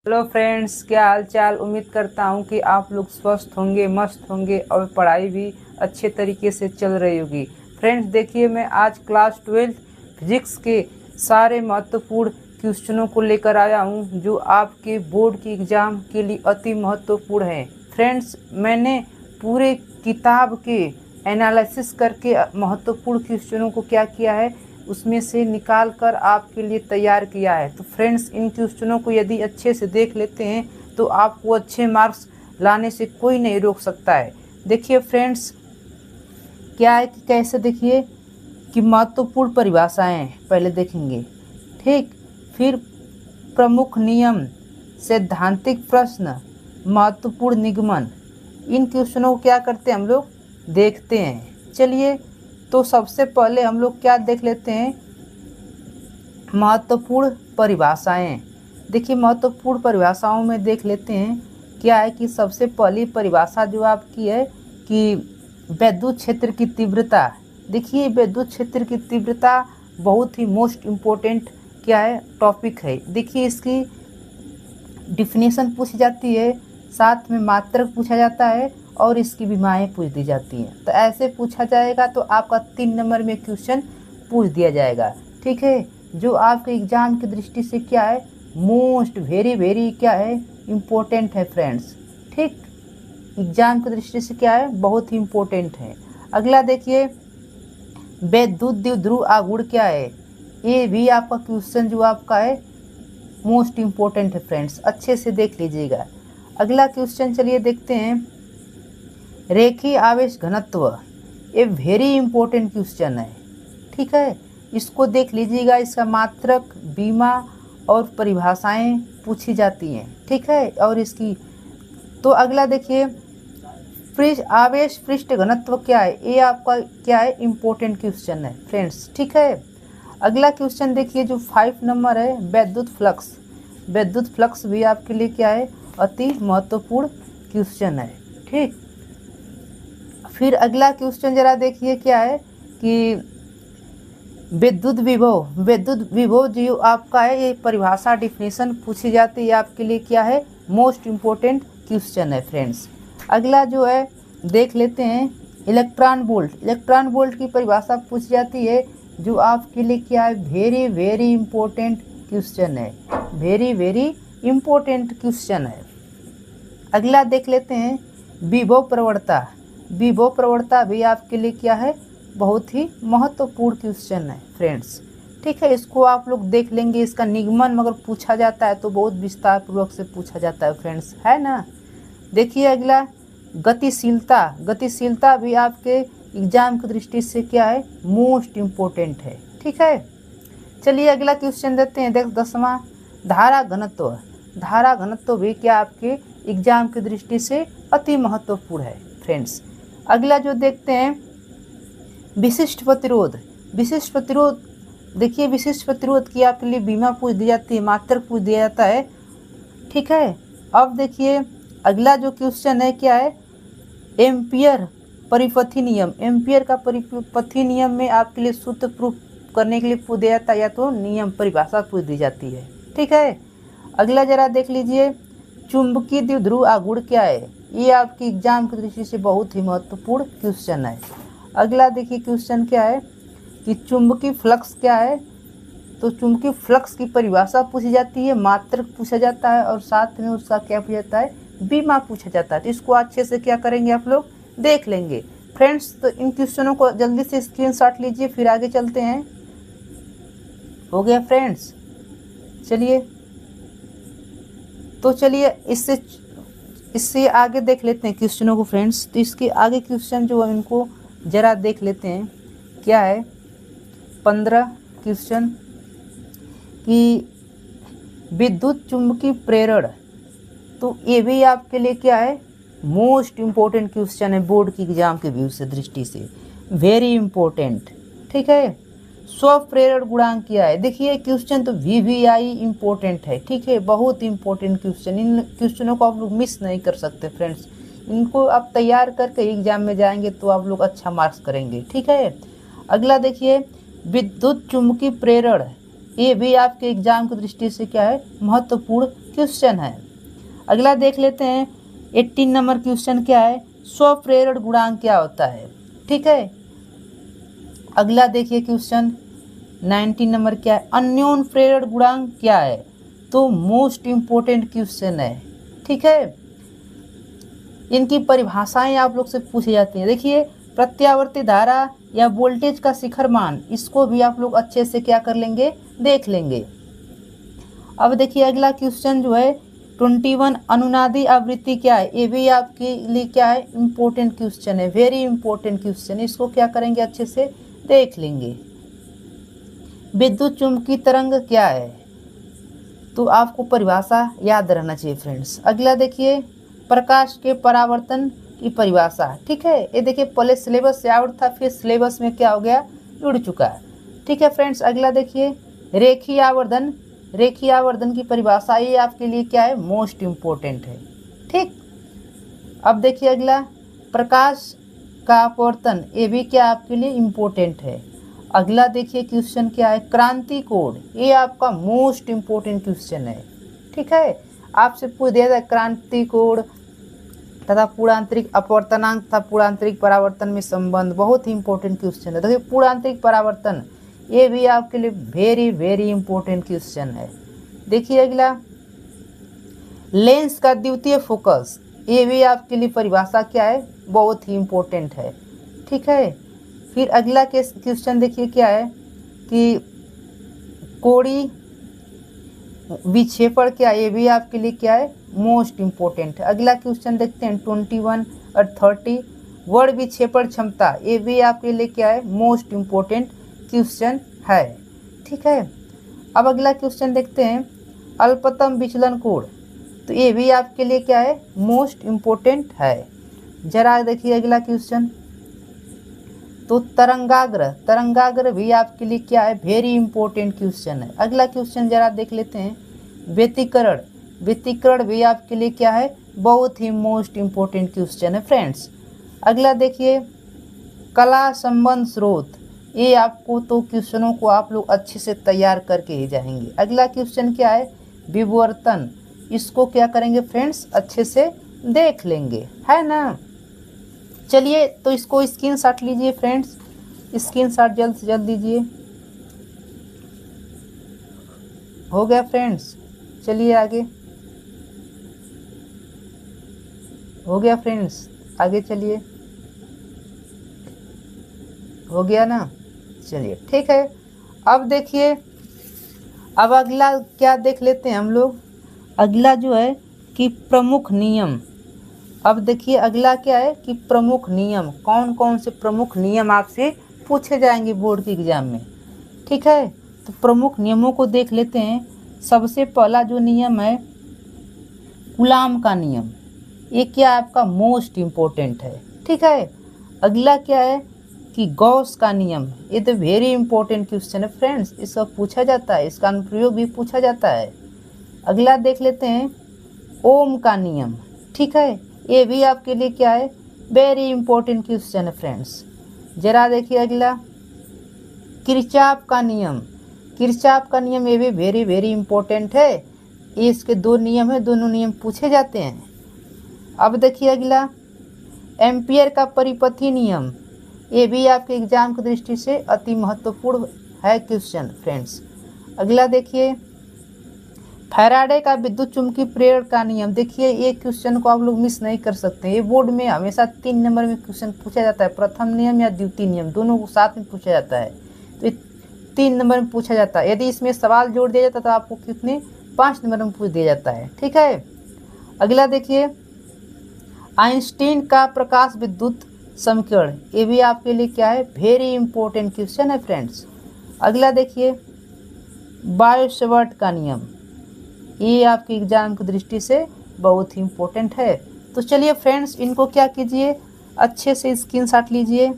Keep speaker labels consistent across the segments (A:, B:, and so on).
A: Hello friends, क्या हाल चाल। उम्मीद करता हूँ कि आप लोग स्वस्थ होंगे, मस्त होंगे और पढ़ाई भी अच्छे तरीके से चल रही होगी। फ्रेंड्स देखिए, मैं आज क्लास 12 फिजिक्स के सारे महत्वपूर्ण क्वेश्चनों को लेकर आया हूँ जो आपके बोर्ड की एग्ज़ाम के लिए अति महत्वपूर्ण है। फ्रेंड्स, मैंने पूरे किताब के एनालिसिस करके महत्वपूर्ण क्वेश्चनों को क्या किया है, उसमें से निकाल कर आपके लिए तैयार किया है। तो फ्रेंड्स, इन क्वेश्चनों को यदि अच्छे से देख लेते हैं तो आपको अच्छे मार्क्स लाने से कोई नहीं रोक सकता है। देखिए फ्रेंड्स, क्या है कि कैसे, देखिए कि महत्वपूर्ण परिभाषाएं पहले देखेंगे, ठीक। फिर प्रमुख नियम, सैद्धांतिक प्रश्न, महत्वपूर्ण निगमन। इन क्वेश्चनों को क्या करते हैं हम लोग, देखते हैं। चलिए, तो सबसे पहले हम लोग क्या देख लेते हैं, महत्वपूर्ण परिभाषाएं। देखिए, महत्वपूर्ण परिभाषाओं में देख लेते हैं क्या है कि सबसे पहली परिभाषा जो आपकी है कि विद्युत क्षेत्र की तीव्रता। देखिए, विद्युत क्षेत्र की तीव्रता बहुत ही मोस्ट इम्पोर्टेंट क्या है, टॉपिक है। देखिए, इसकी डिफिनेशन पूछी जाती है, साथ में मात्रक पूछा जाता है और इसकी विमाएँ पूछ दी जाती हैं। तो ऐसे पूछा जाएगा तो आपका 3 नंबर में क्वेश्चन पूछ दिया जाएगा, ठीक है। जो आपके एग्ज़ाम की दृष्टि से क्या है, मोस्ट वेरी क्या है, इम्पोर्टेंट है फ्रेंड्स, ठीक। एग्ज़ाम की दृष्टि से क्या है, बहुत ही इम्पोर्टेंट है। अगला देखिए, विद्युत द्विध्रुव आघूर्ण क्या है। ये भी आपका क्वेश्चन जो आपका है मोस्ट इम्पोर्टेंट है फ्रेंड्स, अच्छे से देख लीजिएगा। अगला क्वेश्चन चलिए देखते हैं, रेखीय आवेश घनत्व। ये वेरी इम्पोर्टेंट क्वेश्चन है, ठीक है। इसको देख लीजिएगा, इसका मात्रक, बीमा और परिभाषाएं पूछी जाती हैं, ठीक है। और इसकी तो अगला देखिए, आवेश पृष्ठ घनत्व क्या है। ये आपका क्या है, इम्पोर्टेंट क्वेश्चन है फ्रेंड्स, ठीक है। अगला क्वेश्चन देखिए जो 5 नंबर है, विद्युत फ्लक्स। विद्युत फ्लक्स भी आपके लिए क्या है, अति महत्वपूर्ण क्वेश्चन है, ठीक। फिर अगला क्वेश्चन जरा देखिए क्या है कि विद्युत विभव। विद्युत विभव जो आपका है, ये परिभाषा डिफिनेशन पूछी जाती है, आपके लिए क्या है, मोस्ट इम्पोर्टेंट क्वेश्चन है फ्रेंड्स। अगला जो है देख लेते हैं, इलेक्ट्रॉन वोल्ट। इलेक्ट्रॉन वोल्ट की परिभाषा पूछी जाती है, जो आपके लिए क्या है, वेरी इम्पोर्टेंट क्वेश्चन है, वेरी इम्पोर्टेंट क्वेश्चन है। अगला देख लेते हैं, विभव प्रवणता। विभव प्रवणता भी आपके लिए क्या है, बहुत ही महत्वपूर्ण क्वेश्चन है फ्रेंड्स, ठीक है। इसको आप लोग देख लेंगे। इसका निगमन मगर पूछा जाता है तो बहुत विस्तार पूर्वक से पूछा जाता है फ्रेंड्स, है ना। देखिए अगला, गतिशीलता। गतिशीलता भी आपके एग्जाम की दृष्टि से क्या है, मोस्ट इम्पोर्टेंट है, ठीक है। चलिए अगला क्वेश्चन देते हैं, देख 10वां, धारा घनत्व। धारा घनत्व भी क्या आपके एग्जाम की दृष्टि से अति महत्वपूर्ण है फ्रेंड्स। अगला जो देखते हैं, विशिष्ट प्रतिरोध। विशिष्ट प्रतिरोध, देखिए विशिष्ट प्रतिरोध की आपके लिए बीमा पूछ दी जाती है, मात्रक पूछ दिया जाता है, ठीक है। अब देखिए अगला जो क्वेश्चन है क्या है, एम्पियर परिपथी नियम। एम्पियर का परिपथी नियम में आपके लिए सूत्र प्रूफ करने के लिए पूछ दिया जाता है, या तो नियम परिभाषा पूछ दी जाती है, ठीक है। अगला जरा देख लीजिए, चुंबकीय द्विध्रुव आघूर्ण क्या है। ये आपकी एग्जाम की दृष्टि से बहुत ही महत्वपूर्ण क्वेश्चन है। अगला देखिए क्वेश्चन क्या है कि चुंबकीय फ्लक्स क्या है। तो चुंबकीय फ्लक्स की परिभाषा पूछी जाती है, मात्रक पूछा जाता है और साथ में उसका क्या पूछा जाता है, बीमा पूछा जाता है। तो इसको अच्छे से क्या करेंगे, आप लोग देख लेंगे फ्रेंड्स। तो इन क्वेश्चनों को जल्दी से स्क्रीनशॉट लीजिए, फिर आगे चलते हैं। हो गया फ्रेंड्स, चलिए तो चलिए इससे आगे देख लेते हैं क्वेश्चनों को फ्रेंड्स। तो इसके आगे क्वेश्चन जो है इनको जरा देख लेते हैं, क्या है 15 क्वेश्चन कि विद्युत चुंबकीय प्रेरण। तो ये भी आपके लिए क्या है, मोस्ट इम्पोर्टेंट क्वेश्चन है बोर्ड की एग्जाम के व्यू से दृष्टि से, वेरी इम्पोर्टेंट, ठीक है। स्व प्रेरण गुणांक क्या है। देखिए क्वेश्चन तो VVI इम्पोर्टेंट है, ठीक है, बहुत इम्पोर्टेंट क्वेश्चन। इन क्वेश्चनों को आप लोग मिस नहीं कर सकते फ्रेंड्स। इनको आप तैयार करके एग्जाम में जाएंगे तो आप लोग अच्छा मार्क्स करेंगे, ठीक है। अगला देखिए, विद्युत चुंबकीय प्रेरण। ये भी आपके एग्जाम की दृष्टि से क्या है, महत्वपूर्ण क्वेश्चन है। अगला देख लेते हैं 18 नंबर क्वेश्चन क्या है, स्वप्रेरण गुणांक क्या होता है। ठीक है, अगला देखिए क्वेश्चन 19 नंबर क्या है, अन्योन प्रेरण गुणांक क्या है। तो मोस्ट इम्पोर्टेंट क्वेश्चन है। ठीक है, इनकी परिभाषाएं आप लोग से पूछी जाती हैं। देखिए, प्रत्यावर्ती धारा या वोल्टेज का शिखर मान, इसको भी आप लोग अच्छे से क्या कर लेंगे, देख लेंगे। अब देखिए अगला क्वेश्चन जो है 21 अनुनादी आवृत्ति क्या है। ये भी आपके लिए क्या है, इम्पोर्टेंट क्वेश्चन है, वेरी इंपॉर्टेंट क्वेश्चन है। इसको क्या करेंगे, अच्छे से देख लेंगे। विद्युत चुम्बकीय तरंग क्या है, तो आपको परिभाषा याद रहना चाहिए फ्रेंड्स। अगला देखिए प्रकाश के परावर्तन की परिभाषा। ठीक है, ये देखिए पहले सिलेबस से आउट था, फिर सिलेबस में क्या हो गया, जुड़ चुका है। ठीक है फ्रेंड्स, अगला देखिए रेखीय आवर्धन। रेखीय आवर्धन की परिभाषा ये आपके लिए क्या है, मोस्ट इम्पोर्टेंट है। ठीक, अब देखिए अगला प्रकाश का अपवर्तन, ये भी क्या आपके लिए इम्पोर्टेंट है। अगला देखिए क्वेश्चन क्या है, क्रांति कोण, ये आपका मोस्ट इम्पोर्टेंट क्वेश्चन है। ठीक है, आपसे पूछ दिया था क्रांति कोण तथा पूर्णांतरिक अपवर्तनांक तथा पूर्णांतरिक परावर्तन में संबंध, बहुत ही इंपॉर्टेंट क्वेश्चन है। देखिए पूर्णांतरिक परावर्तन, ये भी आपके लिए वेरी वेरी इंपॉर्टेंट क्वेश्चन है। देखिए अगला लेंस का द्वितीय फोकस, ये भी आपके लिए परिभाषा क्या है, बहुत ही इंपॉर्टेंट है। ठीक है, फिर अगला क्वेश्चन देखिए क्या है कि कोणीय विक्षेपण क्या, ये भी आपके लिए क्या है, मोस्ट इम्पोर्टेंट है। अगला क्वेश्चन देखते हैं 21 और 30 वर्ग विक्षेपण क्षमता, ये भी आपके लिए क्या है, मोस्ट इम्पोर्टेंट क्वेश्चन है। ठीक है, अब अगला क्वेश्चन देखते हैं अल्पतम विचलन कोण, तो ये भी आपके लिए क्या है, मोस्ट इम्पोर्टेंट है। जरा देखिए अगला क्वेश्चन, तो तरंगाग्र, तरंगाग्र भी आपके लिए क्या है, वेरी इंपॉर्टेंट क्वेश्चन है। अगला क्वेश्चन जरा देख लेते हैं व्यतिकरण। व्यतिकरण भी आपके लिए क्या है, बहुत ही मोस्ट इम्पोर्टेंट क्वेश्चन है फ्रेंड्स। अगला देखिए कला संबंध स्रोत, ये आपको तो क्वेश्चनों को आप लोग अच्छे से तैयार करके ही जाएंगे। अगला क्वेश्चन क्या है, विवर्तन, इसको क्या करेंगे फ्रेंड्स, अच्छे से देख लेंगे, है ना। चलिए तो इसको स्क्रीनशॉट लीजिए फ्रेंड्स, स्क्रीनशॉट जल्द से जल्द दीजिए। हो गया फ्रेंड्स, चलिए आगे, हो गया फ्रेंड्स, आगे चलिए, हो गया ना, चलिए ठीक है। अब देखिए, अब अगला क्या देख लेते हैं हम लोग, अगला जो है कि प्रमुख नियम। अब देखिए अगला क्या है कि प्रमुख नियम, कौन कौन से प्रमुख नियम आपसे पूछे जाएंगे बोर्ड के एग्जाम में। ठीक है, तो प्रमुख नियमों को देख लेते हैं। सबसे पहला जो नियम है कूलाम का नियम, ये क्या आपका मोस्ट इम्पोर्टेंट है। ठीक है, अगला क्या है कि गॉस का नियम, ये तो वेरी इंपॉर्टेंट क्वेश्चन है फ्रेंड्स, इसका पूछा जाता है, इसका अनुप्रयोग भी पूछा जाता है। अगला देख लेते हैं ओम का नियम। ठीक है, ये भी आपके लिए क्या है, वेरी इंपॉर्टेंट क्वेश्चन है फ्रेंड्स। जरा देखिए अगला किरचॉफ का नियम। किरचॉफ का नियम ये भी वेरी वेरी इंपॉर्टेंट है, ये इसके दो नियम है, दोनों नियम पूछे जाते हैं। अब देखिए अगला एम्पियर का परिपथी नियम, ये भी आपके एग्जाम की दृष्टि से अति महत्वपूर्ण है क्वेश्चन फ्रेंड्स। अगला देखिए फैराडे का विद्युत चुम्बकीय प्रेरण का नियम। देखिए ये क्वेश्चन को आप लोग मिस नहीं कर सकते, ये बोर्ड में हमेशा 3 नंबर में क्वेश्चन पूछा जाता है, प्रथम नियम या द्वितीय नियम, दोनों को साथ में पूछा जाता है, तो 3 नंबर में पूछा जाता है। यदि इसमें सवाल जोड़ दिया जाता तो आपको कितने, 5 नंबर में पूछ दिया जाता है। ठीक है, अगला देखिए आइंस्टीन का प्रकाश विद्युत समीकरण, ये भी आपके लिए क्या है, वेरी इंपॉर्टेंट क्वेश्चन है फ्रेंड्स। अगला देखिए बायो-सवर्ट का नियम, ये आपके एग्जाम की दृष्टि से बहुत ही इम्पोर्टेंट है। तो चलिए फ्रेंड्स, इनको क्या कीजिए, अच्छे से स्क्रीनशॉट लीजिए,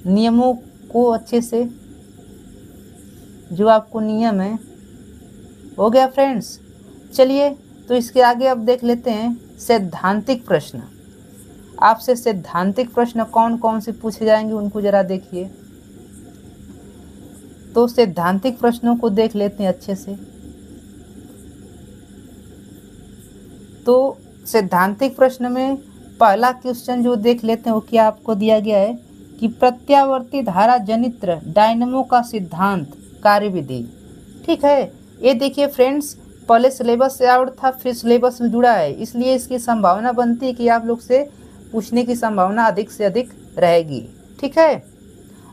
A: नियमों को अच्छे से, जो आपको नियम है। हो गया फ्रेंड्स, चलिए तो इसके आगे अब देख लेते हैं सैद्धांतिक प्रश्न। आपसे सैद्धांतिक प्रश्न कौन कौन से पूछे जाएंगे उनको जरा देखिए। तो सैद्धांतिक प्रश्नों को देख लेते हैं अच्छे से। तो सैद्धांतिक प्रश्न में पहला क्वेश्चन जो देख लेते हैं वो क्या आपको दिया गया है कि प्रत्यावर्ती धारा जनित्र डायनमो का सिद्धांत कार्यविधि। ठीक है, ये देखिए फ्रेंड्स, पहले सिलेबस से आउट था, फिर सिलेबस में जुड़ा है, इसलिए इसकी संभावना बनती है कि आप लोग से पूछने की संभावना अधिक से अधिक रहेगी। ठीक है,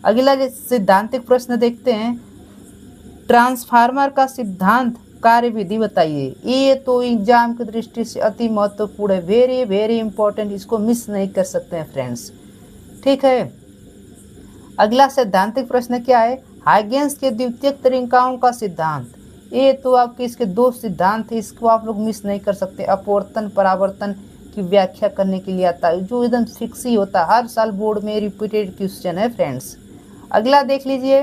A: अगला सिद्धांतिक प्रश्न देखते हैं। ट्रांसफार्मर का सिद्धांत कार्यविधि बताइए। ये तो एग्जाम की दृष्टि से अति महत्वपूर्ण है, वेरी वेरी इंपॉर्टेंट, इसको मिस नहीं कर सकते हैं फ्रेंड्स। ठीक है, अगला सैद्धांतिक प्रश्न क्या है? हाइगेंस के द्वितीयक तरीकाओं का सिद्धांत। ये तो आपके इसके दो सिद्धांत है, इसको आप लोग मिस नहीं कर सकते। अपवर्तन परावर्तन की व्याख्या करने के लिए आता है, जो एकदम फिक्स ही होता है, हर साल बोर्ड में रिपीटेड क्वेश्चन है फ्रेंड्स। अगला देख लीजिए,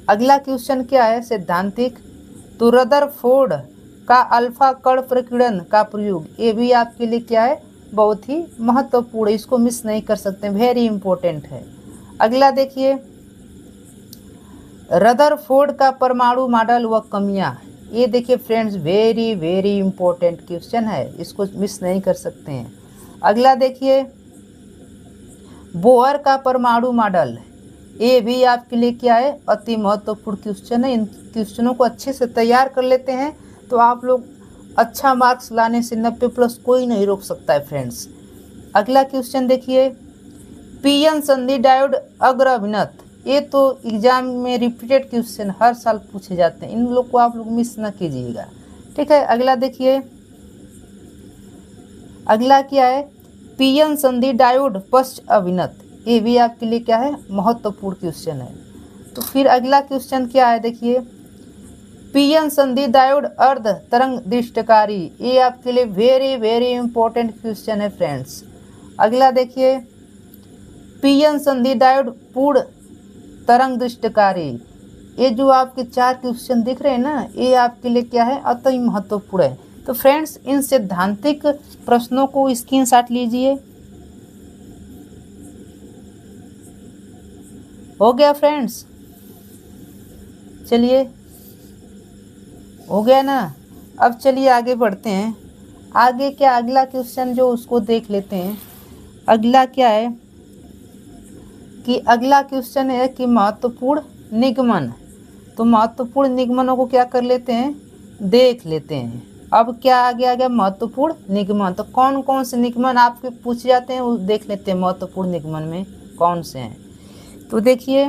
A: अगला क्वेश्चन क्या है सैद्धांतिक? तो रदरफोर्ड का अल्फा कण प्रकीर्णन का प्रयोग, ये भी आपके लिए क्या है? बहुत ही महत्वपूर्ण, इसको मिस नहीं कर सकते, वेरी इंपॉर्टेंट है। अगला देखिए, रदरफोर्ड का परमाणु मॉडल व कमियां। ये देखिए friends, very very important question है, इसको मिस नहीं कर सकते हैं। अगला देखिए, बोहर का परमाणु मॉडल, ये भी आपके लिए क्या है? अति महत्वपूर्ण क्वेश्चन है। इन क्वेश्चनों को अच्छे से तैयार कर लेते हैं तो आप लोग अच्छा मार्क्स लाने से 90+ कोई नहीं रोक सकता है फ्रेंड्स। अगला क्वेश्चन देखिए, पीएन संधि डायोड अग्र अभिनत, ये तो एग्जाम में रिपीटेड क्वेश्चन हर साल पूछे जाते हैं, इन लोग को आप लोग मिस ना कीजिएगा। ठीक है, अगला देखिए, अगला क्या है? पीएन संधि डायोड पश्च अभिनत, ये भी आपके लिए क्या है? महत्वपूर्ण क्वेश्चन है। तो फिर अगला क्वेश्चन क्या है देखिए, पीएन संधि डायोड अर्ध तरंग दृष्टकारी, ये आपके लिए वेरी वेरी इंपॉर्टेंट क्वेश्चन है फ्रेंड्स। अगला देखिए, पीएन संधि डायोड पूर्ण तरंग दृष्टकारी, ये जो आपके 4 क्वेश्चन दिख रहे हैं ना, ये आपके लिए क्या है? अति महत्वपूर्ण है। तो फ्रेंड्स, इन सैद्धांतिक प्रश्नों को स्क्रीनशॉट लीजिए। हो गया फ्रेंड्स? चलिए, हो गया ना? अब चलिए आगे बढ़ते हैं। आगे क्या अगला क्वेश्चन जो उसको देख लेते हैं। अगला क्या है कि अगला क्वेश्चन है कि महत्वपूर्ण निगमन। तो महत्वपूर्ण निगमनों को क्या कर लेते हैं? देख लेते हैं। अब क्या आगे आ गया? महत्वपूर्ण निगमन। तो कौन कौन से निगमन आपके पूछ जाते हैं वो देख लेते हैं, महत्वपूर्ण निगमन में कौन से हैं। तो देखिए,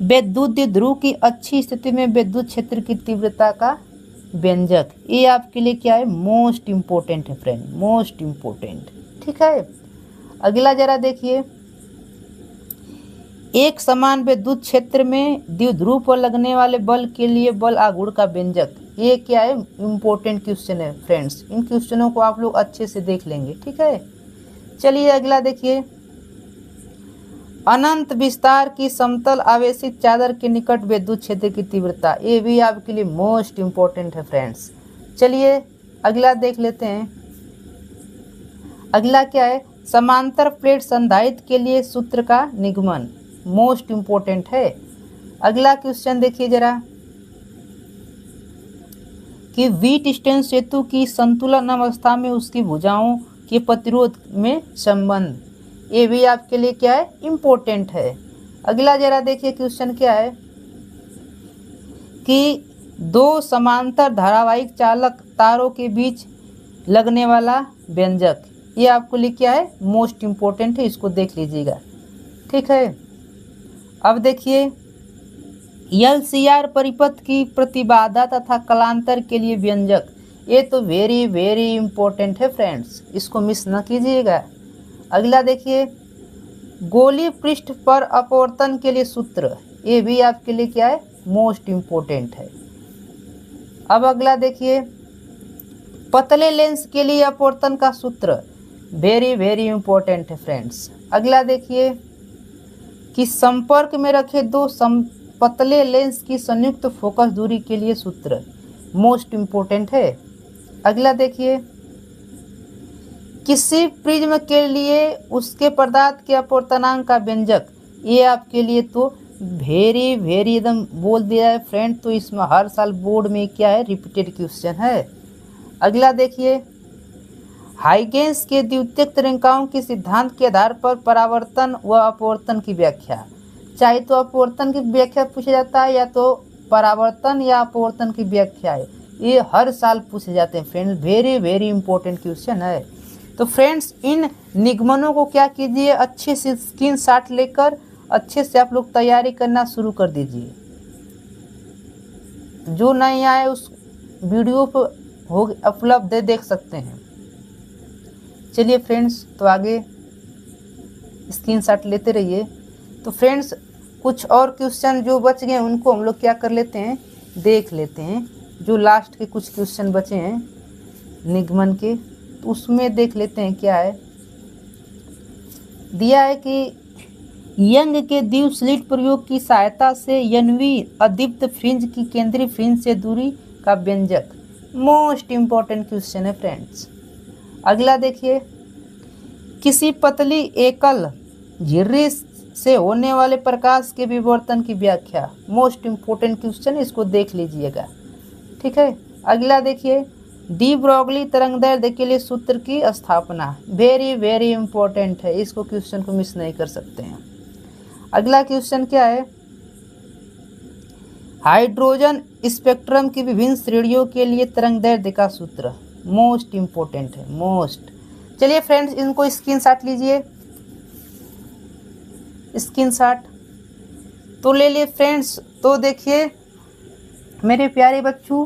A: वैद्युत ध्रुव की अच्छी स्थिति में विद्युत क्षेत्र की तीव्रता का व्यंजक, ये आपके लिए क्या है? मोस्ट इम्पोर्टेंट है फ्रेंड, मोस्ट इम्पोर्टेंट। ठीक है, अगला जरा देखिए, एक समान विद्युत क्षेत्र में द्विध्रुव पर लगने वाले बल के लिए बल आघूर्ण का व्यंजक, ये क्या है? इम्पोर्टेंट क्वेश्चन है फ्रेंड्स। इन क्वेश्चनों को आप लोग अच्छे से देख लेंगे। ठीक है, चलिए अगला देखिए, अनंत विस्तार की समतल आवेशित चादर के निकट विद्युत क्षेत्र की तीव्रता, ये भी आपके लिए मोस्ट इम्पोर्टेंट है फ्रेंड्स। चलिए अगला देख लेते हैं। अगला क्या है? समांतर प्लेट संधारित्र के लिए सूत्र का निगमन, मोस्ट इम्पोर्टेंट है। अगला क्वेश्चन देखिए जरा कि व्हीटस्टोन सेतु की संतुलन अवस्था में उसकी भुजाओं के प्रतिरोध में संबंध, ये भी आपके लिए क्या है? इम्पोर्टेंट है। अगला जरा देखिए क्वेश्चन क्या है कि दो समांतर धारावाहिक चालक तारों के बीच लगने वाला व्यंजक, ये आपके लिए क्या है? मोस्ट इम्पोर्टेंट है, इसको देख लीजिएगा। ठीक है, अब देखिए, एलसीआर परिपथ की प्रतिबाधा तथा कलांतर के लिए व्यंजक, ये तो वेरी वेरी इंपॉर्टेंट है फ्रेंड्स, इसको मिस न कीजिएगा। अगला देखिए, गोलीय पृष्ठ पर अपवर्तन के लिए सूत्र, ये भी आपके लिए क्या है? मोस्ट इम्पोर्टेंट है। अब अगला देखिए, पतले लेंस के लिए अपवर्तन का सूत्र, वेरी वेरी इंपॉर्टेंट है फ्रेंड्स। अगला देखिए कि संपर्क में रखे दो पतले लेंस की संयुक्त फोकस दूरी के लिए सूत्र, मोस्ट इम्पोर्टेंट है। अगला देखिए, किसी प्रिज्म के लिए उसके पदार्थ के अपवर्तनांक का व्यंजक, ये आपके लिए तो वेरी वेरी एकदम बोल दिया है फ्रेंड। तो इसमें हर साल बोर्ड में क्या है, रिपीटेड क्वेश्चन है। अगला देखिए, हाइगेंस के द्वितीयक तरंगाओं के सिद्धांत के आधार पर परावर्तन व अपवर्तन की व्याख्या। चाहे तो अपवर्तन की व्याख्या पूछा जाता है या तो परावर्तन या अपवर्तन की व्याख्या है। ये हर साल पूछे जाते हैं friends, very very important question है। तो फ्रेंड्स इन निगमनों को क्या कीजिए, अच्छे से स्क्रीनशॉट लेकर अच्छे से आप लोग तैयारी करना शुरू कर दीजिए। जो नहीं आए उस वीडियो पर हो उपलब्ध है, देख सकते हैं। चलिए फ्रेंड्स, तो आगे स्क्रीनशॉट लेते रहिए। तो फ्रेंड्स कुछ और क्वेश्चन जो बच गए उनको हम लोग क्या कर लेते हैं, देख लेते हैं। जो लास्ट के कुछ क्वेश्चन बचे हैं निगमन के, तो उसमें देख लेते हैं क्या है। दिया है कि यंग के द्विस्लिट प्रयोग की सहायता से यन्वी अदीप्त फ्रिंज की केंद्रीय फ्रिंज से दूरी का व्यंजक। मोस्ट इंपॉर्टेंट क्वेश्चन है फ्रेंड्स। अगला देखिए, किसी पतली एकल झिर्री से होने वाले प्रकाश के विवर्तन की व्याख्या। मोस्ट इंपॉर्टेंट क्वेश्चन, इसको देख लीजिएगा, ठीक है। अगला देखिए, डी ब्रॉगली तरंगदैर्ध्य के लिए सूत्र की स्थापना। वेरी वेरी इंपॉर्टेंट है, इसको क्वेश्चन को मिस नहीं कर सकते हैं। अगला क्वेश्चन क्या है, हाइड्रोजन स्पेक्ट्रम की विभिन्न श्रेणियों के लिए तरंगदैर्ध्य का सूत्र। मोस्ट इंपॉर्टेंट है, मोस्ट। चलिए फ्रेंड्स इनको स्क्रीनशॉट लीजिए, स्क्रीनशॉट तो ले लिए फ्रेंड्स। तो देखिए मेरे प्यारे बच्चों,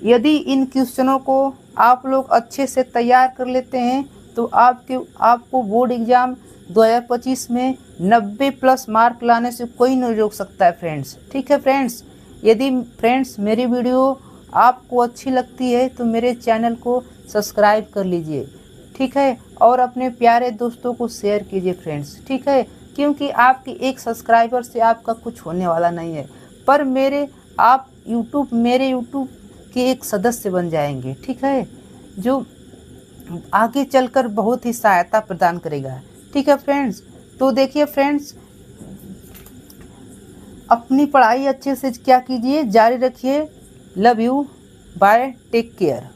A: यदि इन क्वेश्चनों को आप लोग अच्छे से तैयार कर लेते हैं तो आपको बोर्ड एग्जाम 2025 में 90+ मार्क लाने से कोई नहीं रोक सकता है फ्रेंड्स, ठीक है फ्रेंड्स। यदि फ्रेंड्स मेरी वीडियो आपको अच्छी लगती है तो मेरे चैनल को सब्सक्राइब कर लीजिए, ठीक है, और अपने प्यारे दोस्तों को शेयर कीजिए फ्रेंड्स, ठीक है। क्योंकि आपकी एक सब्सक्राइबर से आपका कुछ होने वाला नहीं है, पर आप मेरे यूट्यूब के एक सदस्य बन जाएंगे, ठीक है, जो आगे चलकर बहुत ही सहायता प्रदान करेगा, ठीक है फ्रेंड्स। तो देखिए फ्रेंड्स, अपनी पढ़ाई अच्छे से क्या कीजिए, जारी रखिए। Love you, bye, take care.